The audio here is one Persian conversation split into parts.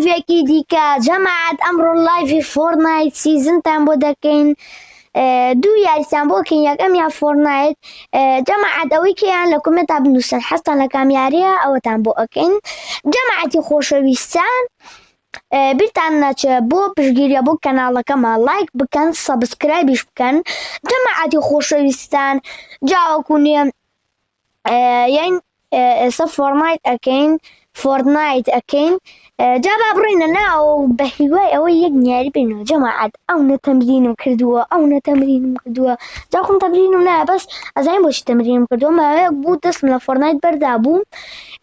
لايفێکی دیکە جەماعەت ئەمڕۆ لایڤی فۆرنایت سیزنتان بۆ دەکەین دوو یاریتان بۆ بکەین یەکەم یا فۆرنایت جەماعەت ئەوەی کەیان لە کۆمنتە بنووسن حەستان لە کامیاریە ئەوەتان بۆ ئەکەین جەماعەتی خۆشەویستان بیرتان نەچێ بۆ پشگیریە بۆ کەناڵەکەمە لایک بکەن سەبسکرایبیش بکەن جەماعەتی خۆشەویستان جاوەکوونێ یان ئێستا فۆرنایت ئەەکەین جا با بڕینە ناو بە هیوای ئەوەی یەک نیاری بینەوە جەماعەت ئەو نەتەمرینم کردووە ئەو نەتەمرینم کردووە جا خۆم تەمرینم نایە بەس ئەزانین بۆچی تەمرینم کردووە ماوەیە بوو دەستم لە فۆرنایت بەردا بوو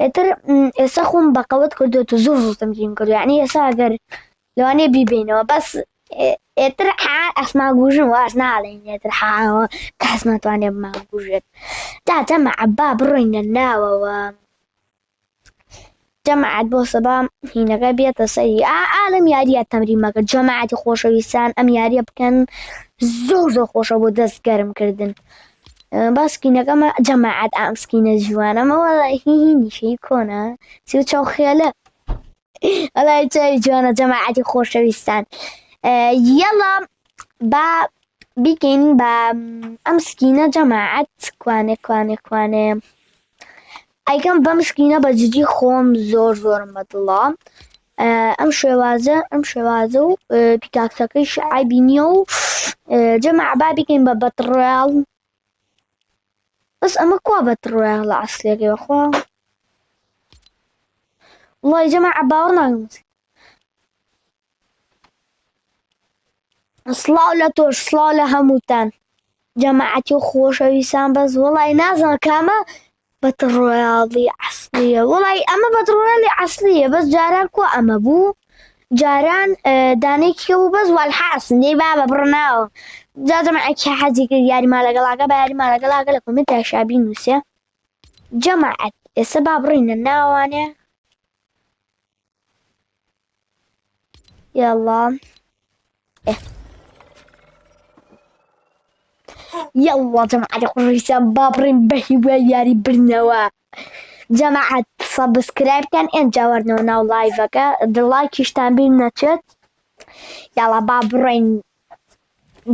ئێتر ئێستا خۆم بەقەوەت کردووەتە زۆر تەمرین کردو یعنی ئێستا ئەگەر لەوانەیە بیبینەوە بەس ئێتر ئەسماگوژن واش ناڵێن ئێتر حاوە کەس ناتوانێت بماگوژێت جا جەماعەت با بڕۆینە ناوەوە جەماعەت بۆ سەبا هینەکە بێتە سەری ئالەم یاریە تەمرین مەکرد جەماعەتی خۆشەویستان ئەم یاریە بکەن زۆر خۆشە بۆ دەست گەرمکردن باسکینەکەمە جەماعەت ئام سکینە جوانەمەوە هینیشەی کۆنە سی و چاو خێلە ئەلای چای جوانە جەماعەتی خۆشەویستان یەڵا با بیکەین بە ئەم سکینە جەماعەت کوانێ ئەیکەم بەم سکینە بە جدی خۆم زۆرم بەدڵە ئەم شێوازە و پیکاکسەکەی عیبی نییە و جەماعەت با بیکەین بە بەتڕۆیاڵ بەس ئەمە کوا بەتڕۆیاڵ لە ئەسلێکی بەخوا وڵی جەماعەت باوەڕ ناکەم سڵاو لە تۆش سڵاو لە هەمووتان جەماعەتی خۆشەویستان بەس وڵی نازانم کامە بەتڕۆیاڵی عەسلیە وڵی ئەمە بەتڕۆیاڵی عەسلیە بەس جاران کۆ ئەمە بوو جاران دانەیەکیکە بوو بەس والحەسن دەی با بەبڕناوە جا جەماعەتی حەزی کرد یاریمان لەگەڵاکە بە یاریمان لەگەڵاکە لە کۆمنتە شابی نووسێ جەماعەت ئێستا با بڕینە ناوانێ یەڵا یەڵا جەماعەتی خۆشەویستان با بڕین بە هیوای یاری برنەوە جەماعەت سەبسکرایب بکەن ئێنجا وەرنەوە ناو لایڤەکە لایکیشتان بیر نەچێت یاڵا با بڕین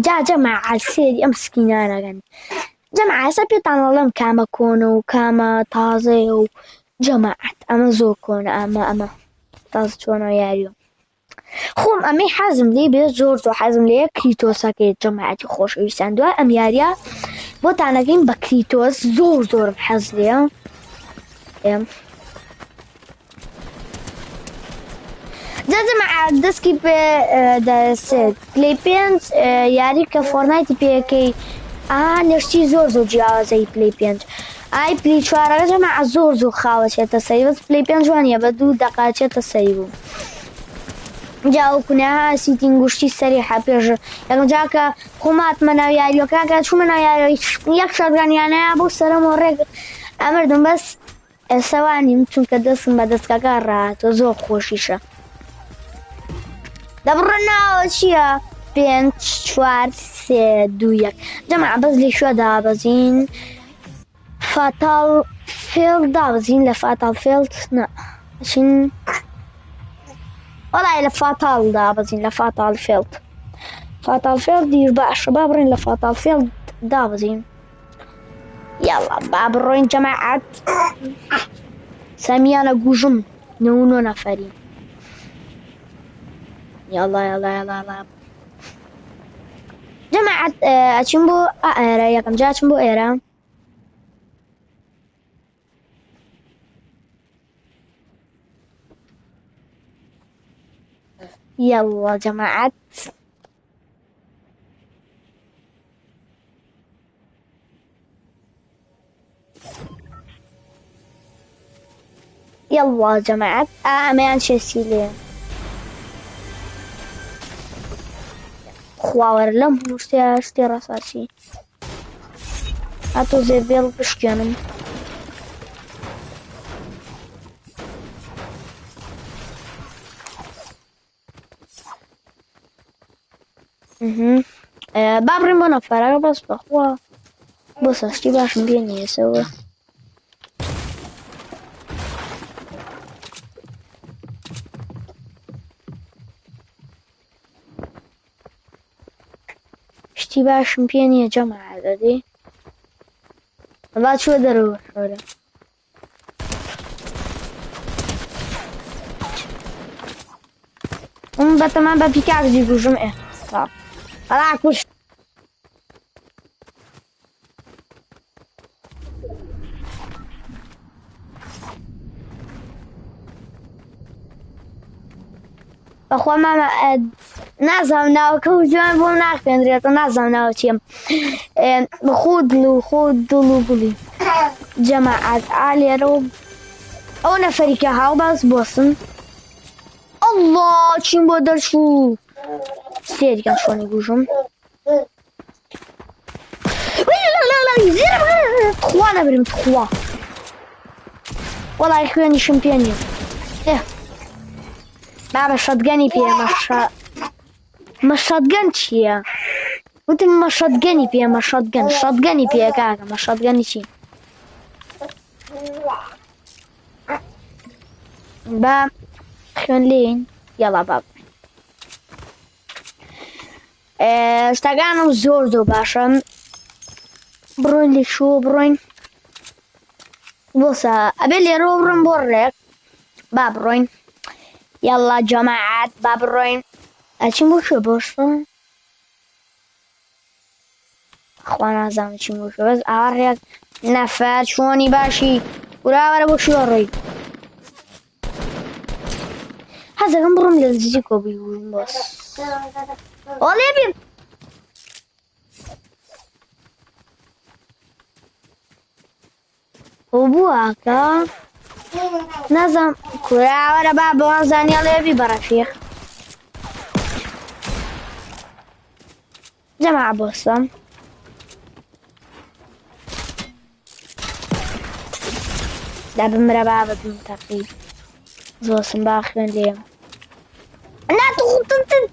جا جەماعەت سێری ئەم سکینانەکەن جەماعەت ئێستا پێتان دەڵێم کامە کۆنە و کامە تازەیە و جەماعەت ئەمە زۆر کۆنە ئەمە تازە چۆنەوە یاریوە خۆم ئەمەی حەزم لێ بێت زۆر حەزم لێ کریتۆسەکەی جەماعەتی خۆشەویستان دوای ئەم یاریە بۆتانەکەین بە کریتۆس زۆرم حەز لێە جا جەماعەت دەستکی پێ دەسێت پلەی 5 یاری کە فۆرنایتی پێەکەی نوشتی زۆر جیاوازەی پلەی 5 ئای پلی 4 جەماعەت زۆر خاوە چێتە سەری بەس پلەی 5 جوانیە بە 2 دەقا چێتە سەری بوو جاوەکوونە سیتینگ گوشتی سەری حەپێژ یەکەم جاکە خۆماتمە ناو یاریۆکەکە چوومە ناو یاری یەک شەرگانیانەیە بۆ سەرەمەوە ڕێک ئەمردم بەس ئێسەوانیم چونکە دەستم بە دەستکەکە ڕاتۆ زۆر خۆشیشە دەبڕناوە چییە 5 4 3 2 1 جەماعەت بەس لێ شووە دابەزین فاتاڵ فێڵ دابەزین لە فاتاڵ فێڵ نەچین وەڵای لە فاتاڵ دابەزین لە فاتاڵ فێڵ دیر باشە با بڕین لە فاتاڵ فێڵ دابەزین یاڵا با بڕۆین جەماعەت سەمیانە گوژم 9 نەفەرین یاڵا جەماعەت ئەچین بۆ ئێرە یەکەم جا چم بۆ ئێرە يلا جماعة يلا جماعة أمان شسيلين خواور لم هوشتي راساشي هاتو زبيل بشكينم بابڕین بۆ نەفەرەکە بەس بەخوا بۆ سەستی باشم پێ نییەسەوە شتی باشم پێ نییە جەماعەت دەدەی وەڵا چوە دەرەوە شۆرە بەتەمان بە پیکاکزی کوژم وەڵا کوشت بەخوا مامە نازانم ناوەکە و جوان بۆم ناخوێنرێتە نازانم ناوە چیم خودل و خودل و گوڵی جەماعەت ئالێرە و ئەو نەفەریکە هاو باس بۆسن الله چیم بۆ دەرچوو سێریکە چۆنی گوژم تخوا نەبرم تخوا وەڵای خوێنیشم پێ نییە بابە شەتگەنی پێ مەشەتگەن چییە؟ وتم مەشەتگەنی پێ شەتگەنی پێ کاکە مەشەتگەنی چی؟ با خوێن لێین یاڵا باب شتەکانم زۆر باشە بڕۆین لێ شۆ بڕۆین بۆسە ئەبێ لێرەوە بڕۆین بۆ ڕێک با بڕۆین یاڵا جەماعەت با بڕۆین ئەچین بۆ شوێ بۆشە خوا نازانم چین بۆ شوێ بەس ئاوا ڕێک نەفەر چۆنی باشی وراوەرە بۆ شوێ ڕۆی حەزەکەم بڕۆم لە نزیکەوە بیگوژم بۆس ئۆڵێ بیم ئەو بووەکە نازانم کوراوەرە با بەوانزانیا لێبی بەڕەفیق جەماع بۆستم دا بمرە بابەت منتەقی زۆسم با خوێن لێم ناتوخوتن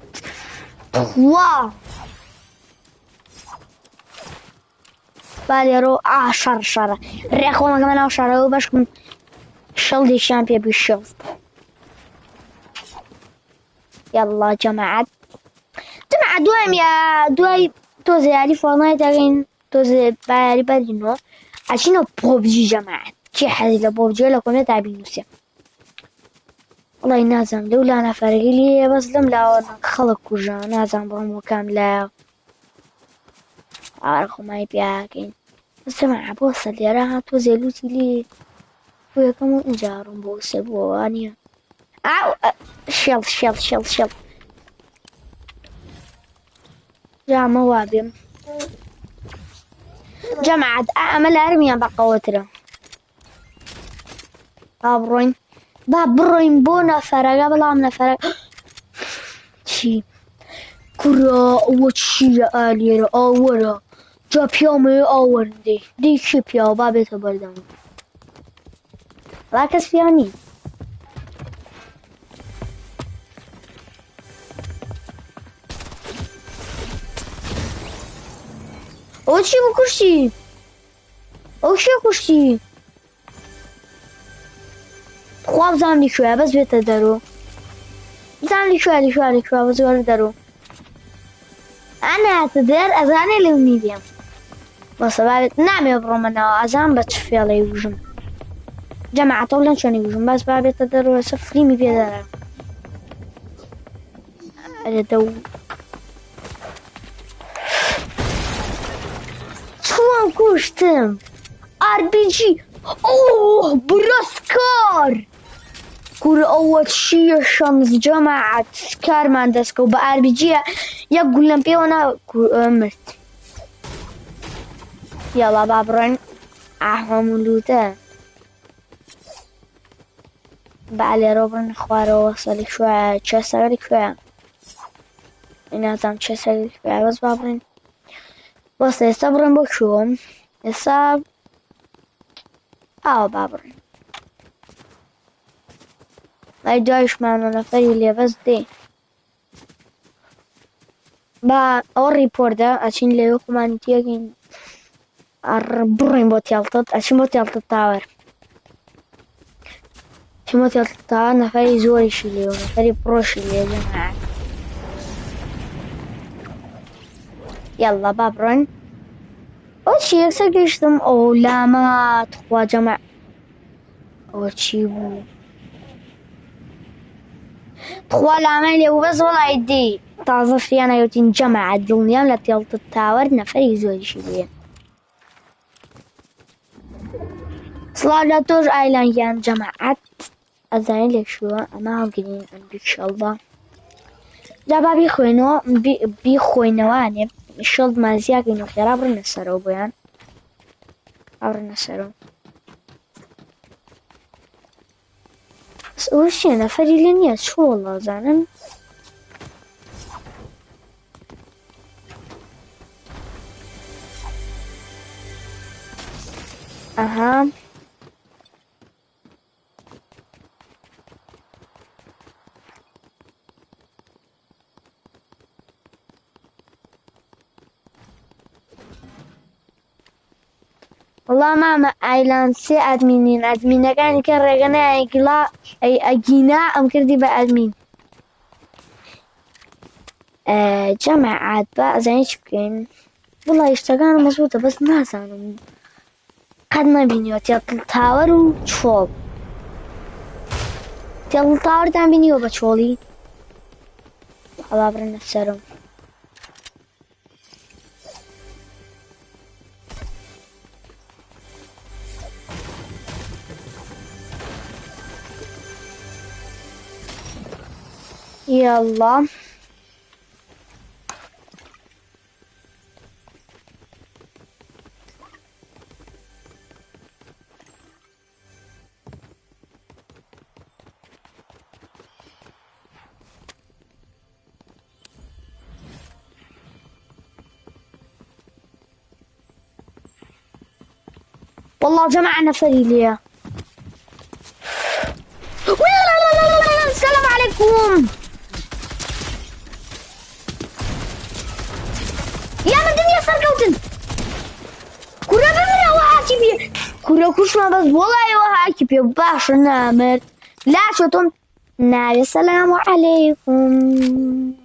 وا با لێرۆ شەڕە ڕێخۆمەکەمە ناو شەڕەوە بەشکم شەڵدێکیان پێ بشەڵت یاڵا جەماعەت دواییم یا دوای تۆزە یاری فۆڵنای دەگەین تۆزە با یاری بەرینەوە ئەچینەوە پۆبجی جەماعەت کێ حەزی لە پۆبجیە لە کۆمێنتا بینووسێ وڵی نازانم لەو لا نەفەرەکەی لێ بەس لەم لاوە خەڵک کوژە نازانم بڕۆم بۆ کام لایە ئاوارە خۆمای پیاکەین بەس جەماعەت بۆسە لێرە هاتووە زێلوتی لێ بۆ یەکەم و ئینجا ڕۆم بۆ سێ بۆوە نییە شێڵ جامە وا بێم جەماعەت ئەمە لارمیان بەقەوەترە با بڕۆین بۆ نەفەرەکە بەڵام نەفەرە چی کوڕە ئەوە چیە ئالێرە ئاوەرە جا پیامەیە ئاوەرندەی دەی چی پیاوە با بێتە بەردەم وڵا کەس پیا نی ئەوە چی بۆ کوشتی ئەو شێ کوشتی خوا بزانم لیشوێ بەس بێتە دەرۆ بزانم لیشوێ بەس وەرە دەرۆ ئەناتە دەر ئەزانێ لەو میدیم بەسە بابێت نامێ بڕۆمەنەوە ئەزان بە چ فێڵەی وژم جەماعەتە بڵێن چۆنی وژم بەس بابێتە دەرۆ سە فریمی پێدەرە ئەرێ دەو چۆن کوشتم RPG ئۆ برۆسکار کوورە ئەوە چییە شەمز جەماعەت کارمان دەستکە و بە ئاربیجیە یەک گول لەم پێوە مرد یاڵا با بڕۆین ئاهەموو لوتە با لێرە بڕن خوارەوە سەری کوێە چێ سەری کوێە نازانم چێ سەری کوێە بەس با بڕین بەسە ئێستا بڕۆین بۆ کوێم ئێستا ئاوە با بڕین لای دوایشمانە نەفەری لێبەست دێ با ئەوە ڕیپۆردە ئەچین لێوە خۆمانیتیەکەین بڕین بۆ تێڵتت ئەچین بۆ تێڵتت تاوەر چین بۆ تێڵتت تاوەر نەفەری زۆریشی لێوە نەفەری پڕۆشی لێ جەماعەت يلا بابرن وشي يكسر أو لا ما تخوا جمع وشي بو تخوا لا ما لي بس والله يدي تعرف أنا يوتين جمع الدنيا لا تيلت التاور نفري زوج شيء سلالة آيلاند يان جماعات أزاين لك شو أما هقولين إن شاء الله جابا بيخوينواني الشغل ما زياق إنه خير أبرنا السرو بيان أبرنا السرو بس وش أنا فري لنيا شو والله زانن أها والله ما آيلاند سي أدمين كان كرجنا أيقلا أي أجينا أم كردي بأدمين جماعات بقى زين شكين والله يشتغل مظبوطة بس ما زانم قد ما بينيو تاور وشوب تاور دام بينيو بشولي الله برنا السرم يلا والله جمعنا فريليا السلام عليكم يا من الدنيا صار قوتن كورا بمنا وهاكي بي كورا كوشما بس والله وهاكي بي باش نامر لا شوتون نار السلام عليكم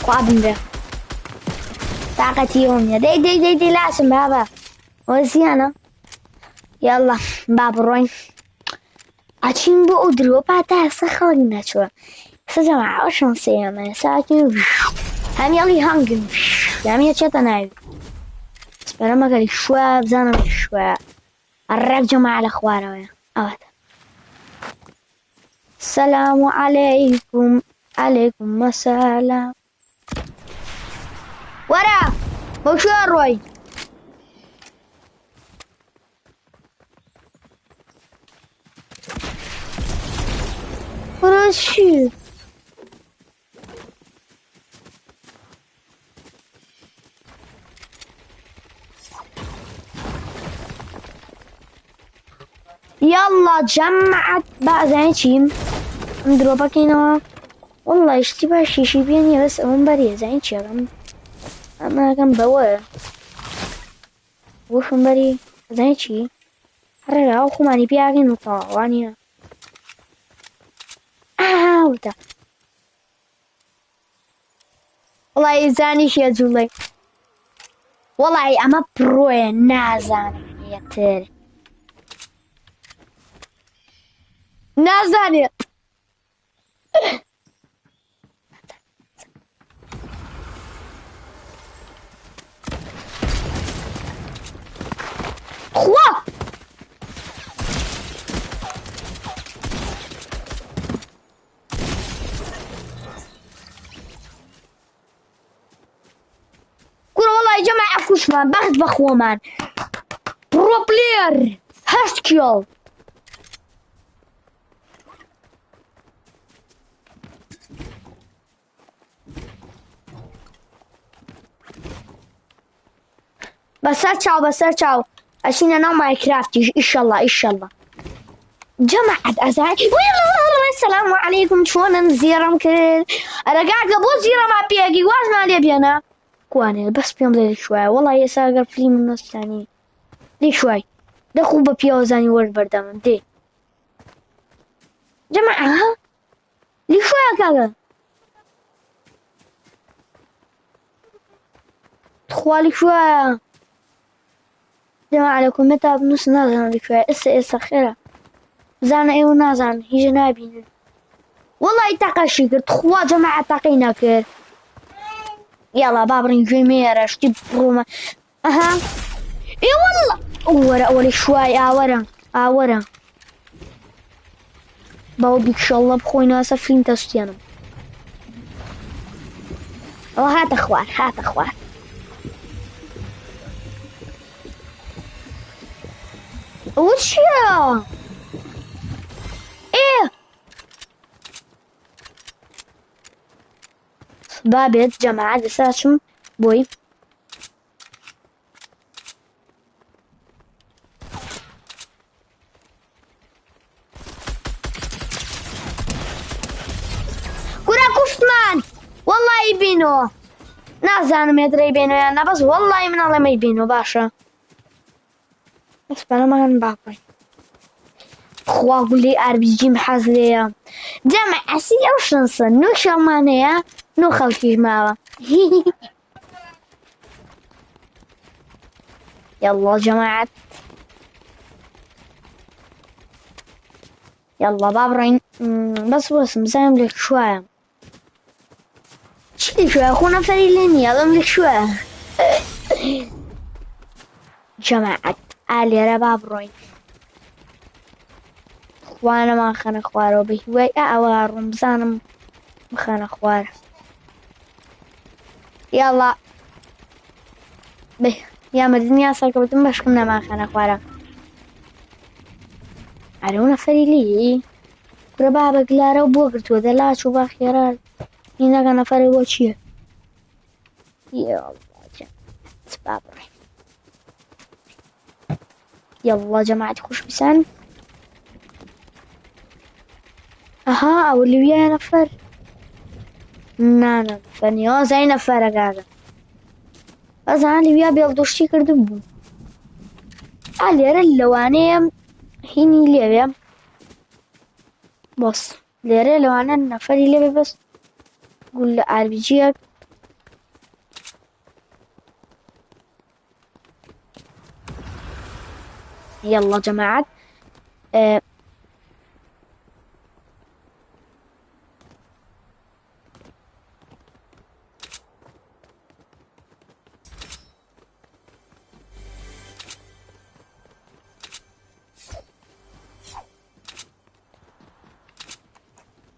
قابل به طاقتي يوم يا دي لازم بابا وزيانا يلا باب روين أتشين بو أدرو بعدها سخالي نشوا سجمع عشان سيما ساكن هم يلي هنجن يعني يتشتنا اسبرا ما قال شوي بزانا شوي الرق جمع على اخوانه أوه. السلام عليكم عليكم السلام ورا بوشوار روي ورشي يلا جمعت بعدين شيم نضربك هنا والله اشتباه شي بيني بس أمم بري زين شغم أنا كم بوا وش بري زين شي رجع أخو ماني بياقين وطاواني وتا والله يزاني شي زولي والله أما بروي نازاني يا ترى نازاني 3 كورة والله يا جماعة كوش مان باخذ بخوة مان برو بلاير هاشكيل بس ارجعوا عشان انا ماينكرافت ان شاء الله جماعة أزاي السلام عليكم شلون نزيرم كل أنا قاعد أبو زيرة ما بيجي واجنا لي بينا كواني بس بيوم لي شوي والله يساقر فلي من النص يعني لي شوي دخو ببيو زاني ورد بردام دي جماعة ها لي شوية كذا تخوالي شوية جماعة لكم متى بنص نازل لي شوية إسا خيرة زانا إيو نازل هي جنابين والله يتاقى شكر تخوا جماعة تاقينا كر يلا بابرين جميرة شتي بروما أها إي والله ورا أولي شوي ورا باو بيك شاء الله بخوينا سفين تستيانم هات أخوان وش يا إيه بابت جماعة لساتشم بوي كورا كفتمان والله يبينو نازانم يدري يبينو يعني بس والله من الله ما يبينو باشا بس بلا ما نباقي خوا قولي RPG محازلية جمع أسي أو شنصة نو شمانية نو خلقي جماعة يلا جماعة يلا بابرين بس مزايم لك شوية شيلي شوية أخونا فريلين يلا ملك شوية جماعة آلي ربابرين وانا ما خان خوارو بهواي اوار رمزانم مخان خوار يلا به يا مدنيا ساكبتم باش كنا ما خان خوارا عرونا فريلي ربابا قلارا وبوقرت وذلا شو باخيرات هنا كان فري وشيه يا الله سبابري يلا جماعة خوش بسان اها او اللي ويا نفر نانا نفرني زي نفر قاعدة بس انا اللي ويا بيلدوشتي كردبو علي اللواني هيني ليبيا بص ليري لوانا نفر ليبيا بس قول له RPG يلا جماعة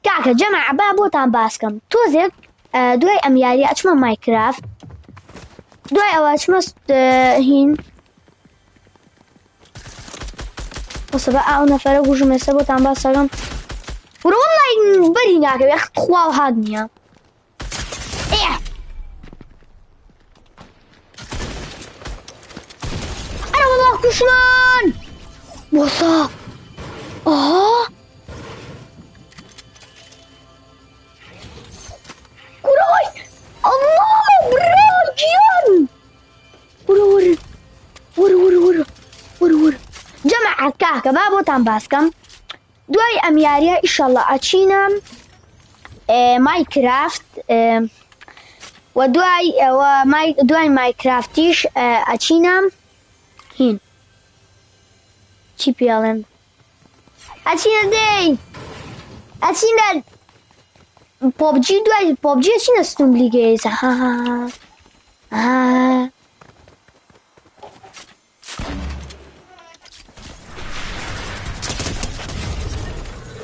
كاكا جماعة بابوتان باسكم توزيك دوي أمياري أتشما ماينكرافت دوي أو أتشما هين وصبا أو نفرق وجمع سبوتان باسكم ورا والله بري ناكا يا أخي تخواو هادنيا إيه أنا والله كشمان وصا كروي الله براجيان ور جمع كاكا بابوتان باسكم دوي أمياريا إن شاء الله أتشينا ماينكرافت دوي ماينكرافتيش أتشينا هين تشي بيالن أتشينا دي أتشينا PUBG دوي PUBG أتشينا ستومبليجيز ها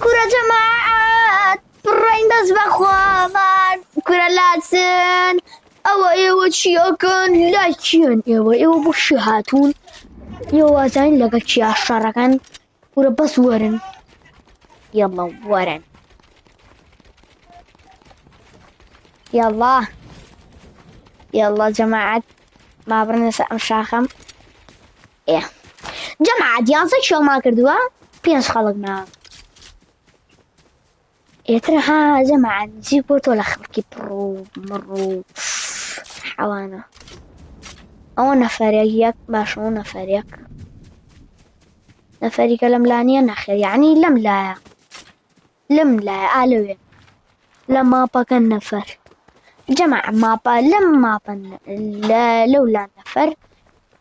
كرة جماعة برين بس بخوابان كرة لاتسن ايوه شيوكن لاتشين ايوه بشهاتون ايوه زين لقد شي عشركن كرة بس ورن يلا ورن يلا جماعة ما برنا مشاخم ايه جماعة ديانسك شو ما كردوها بينس خلقنا ترى ها جماعة نجيب ولا خلقي مرو حوانا أو نفريق باشو نفريق لملانية نخير يعني لملايا لم لا ألوين لما بقى نفر جمع مابا لما لا لولا نفر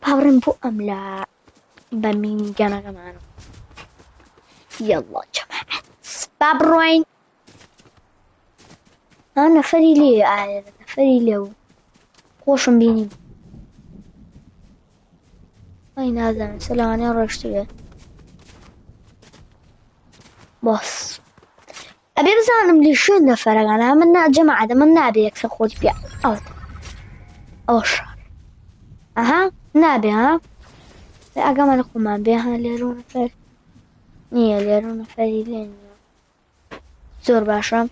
باورن بو أم لا بمين جانا كمان يلا جماعة بابروين أنا فري لي فري لي خوشم بيني أين هذا سلام رشتي بص أبي بزانم لي شو نفرق أنا منا جماعة منا أبي يكسر خوش بيع أوش أها نابي ها أقام لكم ما بيها ليرون فر نية ليرون فري لين زور باشا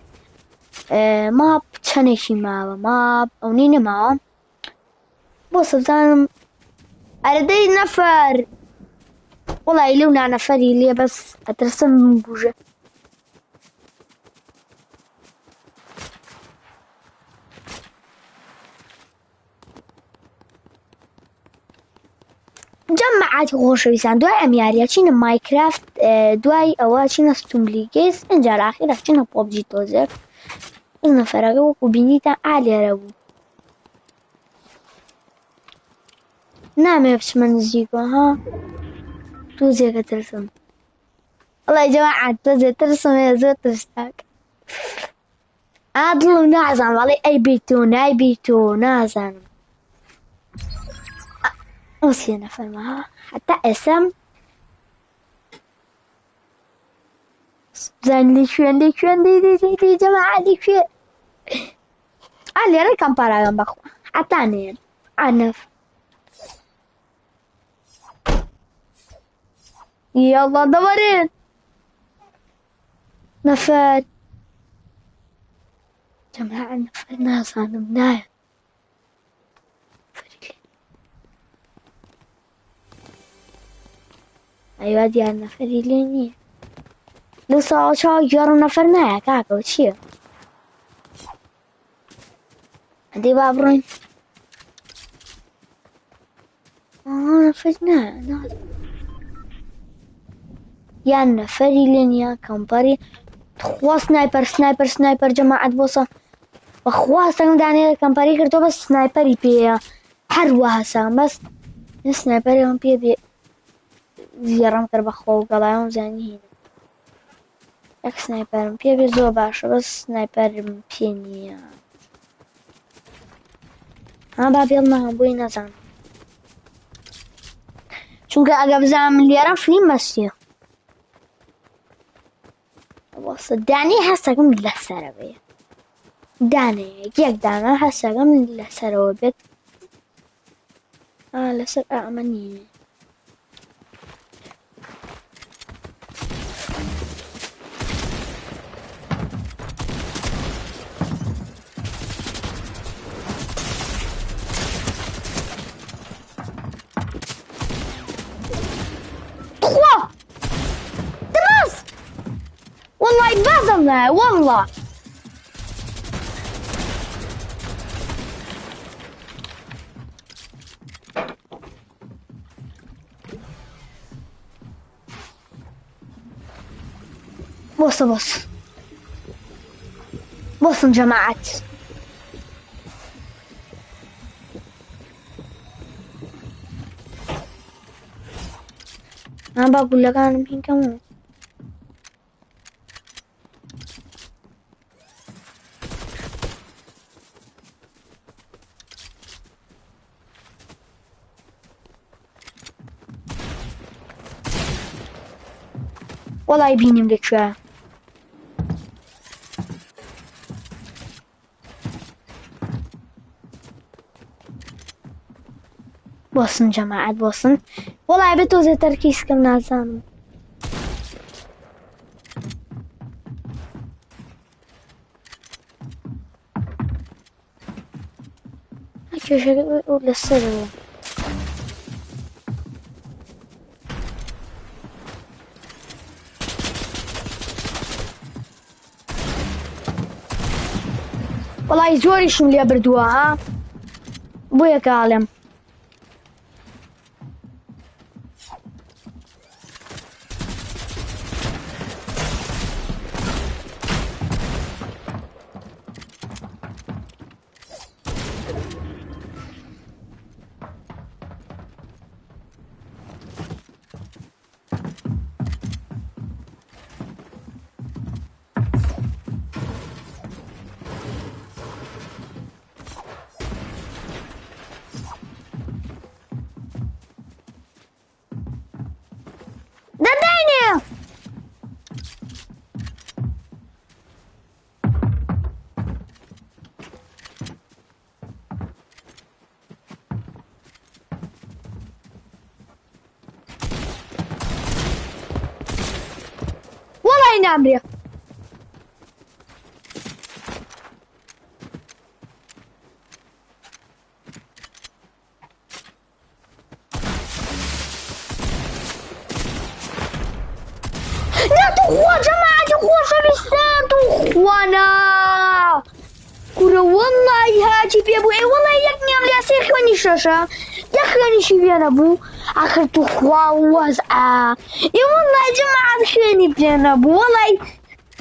ما بتشنيشي ما أو نيني ما بص بزانم أردي نفر والله لونا نفري لي بس أترسم من بوجه جمعات خۆشەویستان دوای ئەمیارە چینە مایکرافت دوای ئەوە چینە ستوملیگەیس ئەنجار ئاخیرا چینە پۆبجی تۆزێک ئەو نەفەرەکە وەکو بینیتە ئالێرە بوو نامێ بچمە نزیکەوە ها تۆزێکە ترسم وەڵای جەماعەت تۆزێ ترسم زۆر ترسناک دڵم نازانم وەڵێ ئەی بیت و نایبیت و نازانم ئەو سێ نەفەرمە ها حتا ئێسام زان لێکوێن دەی جەماعەت لێکوێ لێرە کەم پاراگەم بەخوا حتا نێن ئانەف يلا دورين نفر جماعة نفر ناس أنا منايا أيوة ديال نفري ليني لسه شو جرو نفر نايا كاكا وشيو عندي بابرين نفر نايا يا نفري لين يا كمبري خوا سنايبر جماعة بوصة وخوا سنگ داني كمبري كرتو بس سنايبري بيه حروها سام بس سنايبري هم بيه زيارم كر بخوا قلاهم زاني هنا اك سنايبر بيه زو باشا بس سنايبر بيني بابي الله بوي نزان چونکە ئەگە بزانم لێرە فلیم مەسیە وەسە دانەی هەستەکەم لەسەرەوەیە دانەیەک یەک دانە هەستەکەم لەسەرەوە بێت لەسەر ئەمە نییە والله بازمنا والله بص جماعات أنا بقول لك أنا مين كمان والله يبيني لك شوية بوصن جماعة بوصن والله بتوزي تركيز كم نازان شو ولا السر والله زوري شو اللي بردوها بويا كعالم والله نامري لا تخوى جماعة خوش بستان تخوانا كورة والله هاجي بيبو اي والله يكني عملي اسير خواني شاشا يخواني شي بيانا بو اخر تخوا وزعا اي والله جماعة خواني بيانا بو والله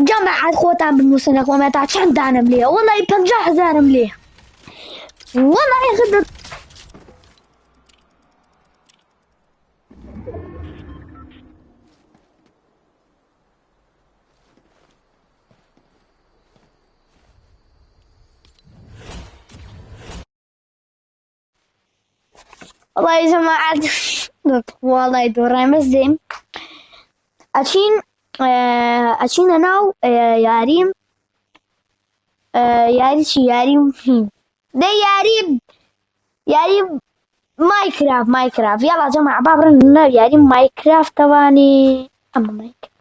جماعة خوتان بالمسنك وما تعش عندنا مليه والله 50,000 مليه والله يخدر والله يا جماعة والله يدور مزين أشين أنا ياريم ياري شي ياريم ده ياريم ماينكرافت يلا يا جماعة بابرن ياريم ماينكرافت تواني أما ماينكرافت